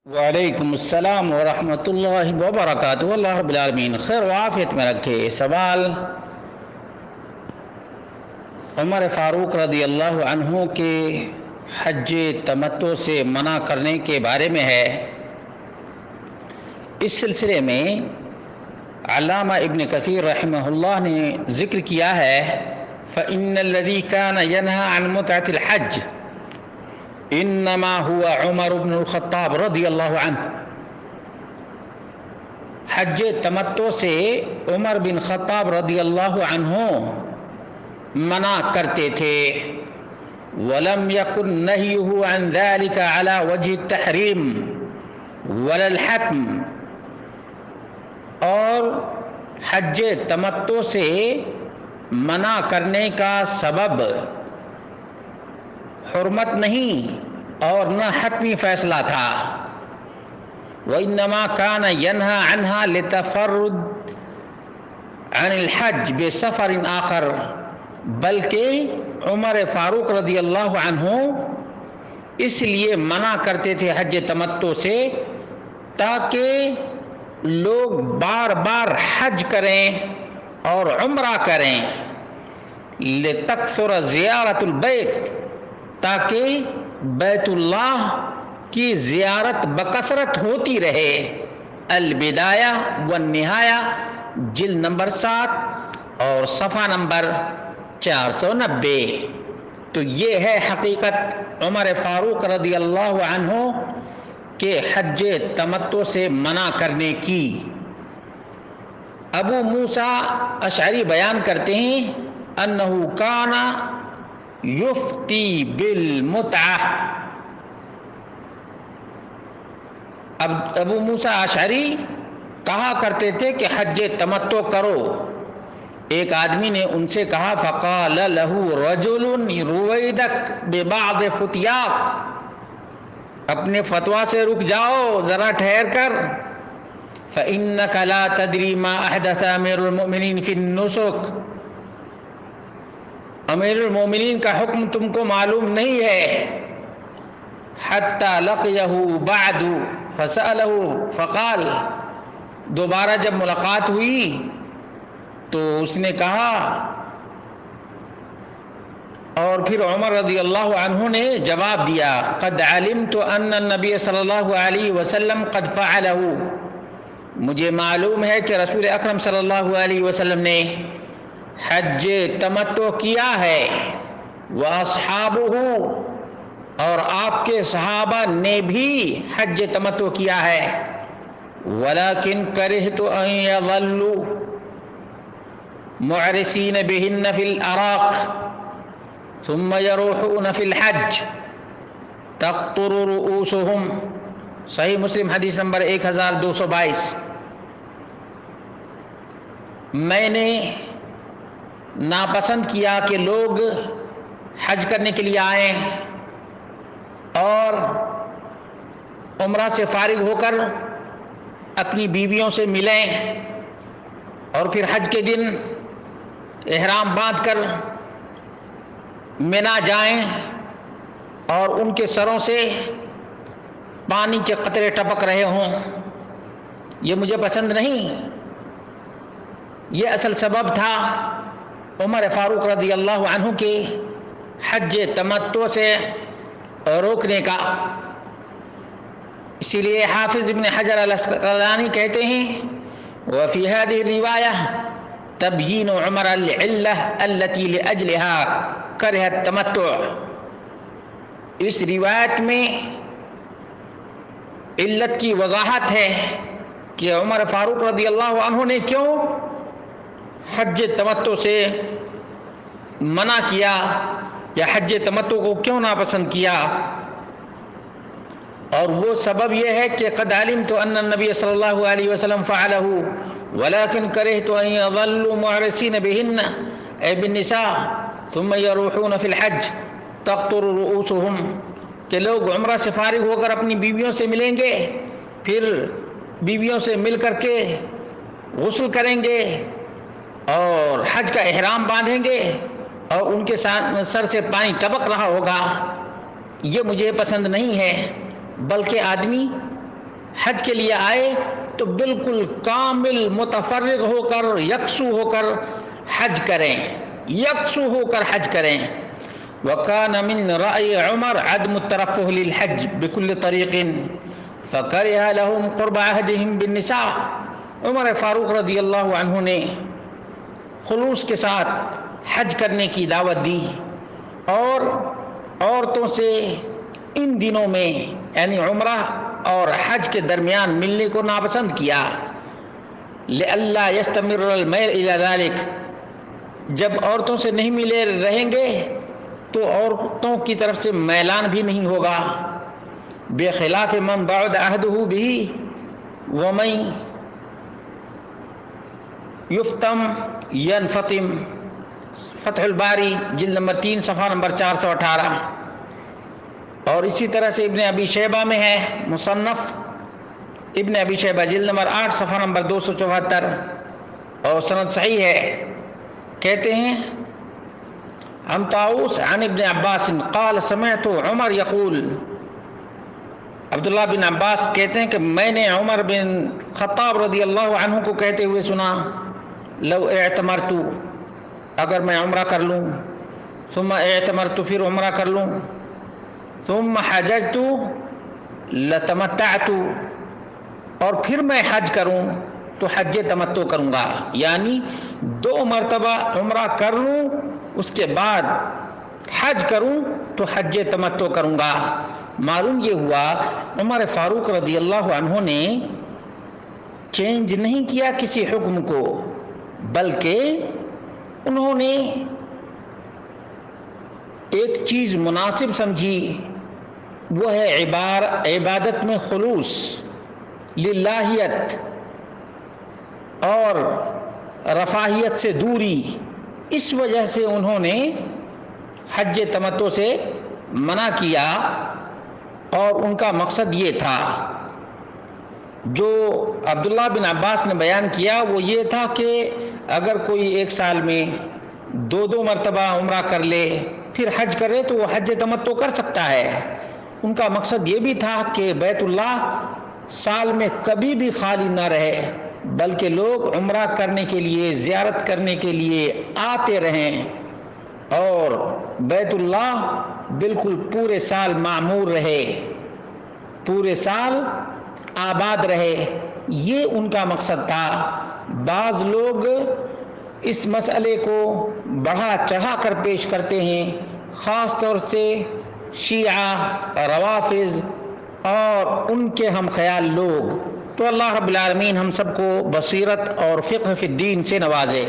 وعلیکم السلام ورحمۃ اللہ وبرکاتہ۔ اللہ رب العالمین خیر و عافیت میں رکھے۔ سوال عمر فاروق رضی اللہ عنہ کے حج تمتع سے منع کرنے کے بارے میں ہے۔ اس سلسلے میں علامہ ابن کثیر رحمہ اللہ نے ذکر کیا ہے فَإِنَّ الَّذِي كَانَ يَنْهَى عَنْ مُتْعَةِ الْحَجِّ انما هو عمر بن الخطاب رضی اللہ عنہ۔ حج تمتع سے عمر بن خطاب رضی اللہ عنہ منع کرتے تھے۔ ولم يكن نهيه عن ذلك على وجه التحریم ولا الحتم، اور حج تمتع سے منع کرنے کا سبب حرمت نہیں اور نہ حتمی فیصلہ تھا۔ وَإِنَّمَا كَانَ يَنْهَى عَنْهَا لِتَفَرُّدْ عَنِ الْحَجِّ بِسَفَرٍ آخر، بلکہ عمر فاروق رضی اللہ عنہ اس لیے منع کرتے تھے حج تمتع سے تاکہ لوگ بار بار حج کریں اور عمرہ کریں، لِتَكْثُرَ زِيَارَةُ الْبَيْتِ، تاکہ بیت اللہ کی زیارت بکثرت ہوتی رہے۔ البدایہ والنہایہ جلد نمبر 7 اور صفحہ نمبر 490۔ تو یہ ہے حقیقت عمر فاروق رضی اللہ عنہ کے حج تمتع سے منع کرنے کی۔ ابو موسیٰ اشعری بیان کرتے ہیں انہو کان یفتی بالمتعہ۔ اب ابو موسیٰ اشعری کہا کرتے تھے کہ حج تمتع کرو۔ ایک آدمی نے ان سے کہا فقال له رجل رویدک ببعض فتیاک، اپنے فتویٰ سے رک جاؤ، ذرا ٹھہر کر۔ فإنک لا تدری ما احدث امیر المؤمنین فی النسک، امیر المومنین کا حکم تم کو معلوم نہیں ہے۔ حتی لقیہ بعد فسألہ فقال، دوبارہ جب ملاقات ہوئی تو اس نے کہا، اور پھر عمر رضی اللہ عنہ نے جواب دیا قد علمت ان النبی صلی اللہ علیہ وسلم قد فعلہ، مجھے معلوم ہے کہ رسول اکرم صلی اللہ علیہ وسلم نے حج تمتع کیا ہے، وَأَصْحَابُهُ، اور آپ کے صحابہ نے بھی حج تمتع کیا ہے۔ وَلَكِنْ كَرِهْتُ أَنْ يَظَلُّوا مُعْرِسِينَ بِهِنَّ فِي الْأَرَاقِ ثُمَّ يَرُوحُونَ فِي الْحَجِّ تَقْطُرُ رُؤُوسُهُمْ، صحیح مسلم حدیث نمبر 1222۔ میں نے ناپسند کیا کہ لوگ حج کرنے کے لیے آئیں اور عمرہ سے فارغ ہو کر اپنی بیویوں سے ملیں اور پھر حج کے دن احرام باندھ کر منا جائیں اور ان کے سروں سے پانی کے قطرے ٹپک رہے ہوں، یہ مجھے پسند نہیں۔ یہ اصل سبب تھا عمر فاروق رضی اللہ عنہ کے حج تمتع سے روکنے کا۔ اسی لیے حافظ ابن حجر العسقلانی کہتے ہیں وفی هذه الرواية تبیین عمر العلة التي لأجلها کرہ التمتع، اس روایت میں علت کی وضاحت ہے کہ عمر فاروق رضی اللہ عنہ نے کیوں حج تمتع سے منع کیا یا حج تمتع کو کیوں ناپسند کیا، اور وہ سبب یہ ہے کہ قد علمت ان النبی صلی اللہ علیہ وسلم فعلہ ولكن کرہت ان يظلوا معرسین بہن اے بالنساء ثم يروحون فی الحج تقطر رؤوسهم، کہ لوگ عمرہ سے فارغ ہو کر اپنی بیویوں سے ملیں گے، پھر بیویوں سے مل کر کے غسل کریں گے اور حج کا احرام باندھیں گے اور ان کے سر سے پانی ٹپک رہا ہوگا، یہ مجھے پسند نہیں ہے۔ بلکہ آدمی حج کے لیے آئے تو بالکل کامل متفرغ ہو کر یکسو ہو کر حج کریں، یکسو ہو کر حج کریں۔ وَكَانَ مِنْ رَأْيِ عُمَرْ عَدْمُ التَّرَفُّهِ لِلْحَجِّ بِكُلِّ طَرِيقٍ فَكَرِهَ لَهُمْ قُرْبَ عَهْدِهِمْ بِالنِّسَاءِ۔ عمر فاروق رضی اللہ عنہ نے خلوص کے ساتھ حج کرنے کی دعوت دی اور عورتوں سے ان دنوں میں یعنی عمرہ اور حج کے درمیان ملنے کو ناپسند کیا، لئلا یستمر المیل الی ذلک، جب عورتوں سے نہیں ملے رہیں گے تو عورتوں کی طرف سے میلان بھی نہیں ہوگا، بخلاف من بعد عہدہ بھی ومن یفتم ینفتم، فتح الباری جلد نمبر 3 صفحہ نمبر 418۔ اور اسی طرح سے ابن ابی شیبہ میں ہے، مصنف ابن ابی شیبہ جلد نمبر 8 صفحہ نمبر 274 اور سند صحیح ہے۔ کہتے ہیں عن طاؤوس عن ابن عباس قال سمعت عمر یقول، عبداللہ بن عباس کہتے ہیں کہ میں نے عمر بن خطاب رضی اللہ عنہ کو کہتے ہوئے سنا، لو اعتمرت، اگر میں عمرہ کر لوں، ثم اعتمرت، پھر عمرہ کر لوں، ثم حججت لتمتعت، اور پھر میں حج کروں تو حج تمتع کروں گا، یعنی 2 مرتبہ عمرہ کر لوں اس کے بعد حج کروں تو حج تمتع کروں گا۔ معلوم یہ ہوا عمر فاروق رضی اللہ عنہ نے چینج نہیں کیا کسی حکم کو، بلکہ انہوں نے ایک چیز مناسب سمجھی، وہ ہے عبادت میں خلوص، للہیت اور رفاہیت سے دوری، اس وجہ سے انہوں نے حج تمتع سے منع کیا، اور ان کا مقصد یہ تھا جو عبداللہ بن عباس نے بیان کیا وہ یہ تھا کہ اگر کوئی ایک سال میں 2 مرتبہ عمرہ کر لے پھر حج کرے تو وہ حج تمتع کر سکتا ہے۔ ان کا مقصد یہ بھی تھا کہ بیت اللہ سال میں کبھی بھی خالی نہ رہے، بلکہ لوگ عمرہ کرنے کے لیے، زیارت کرنے کے لیے آتے رہیں اور بیت اللہ بالکل پورے سال معمور رہے، پورے سال آباد رہے، یہ ان کا مقصد تھا۔ بعض لوگ اس مسئلے کو بڑھا چڑھا کر پیش کرتے ہیں، خاص طور سے شیعہ، روافض اور ان کے ہم خیال لوگ۔ تو اللہ رب العالمین ہم سب کو بصیرت اور فقہ فی الدین سے نوازے۔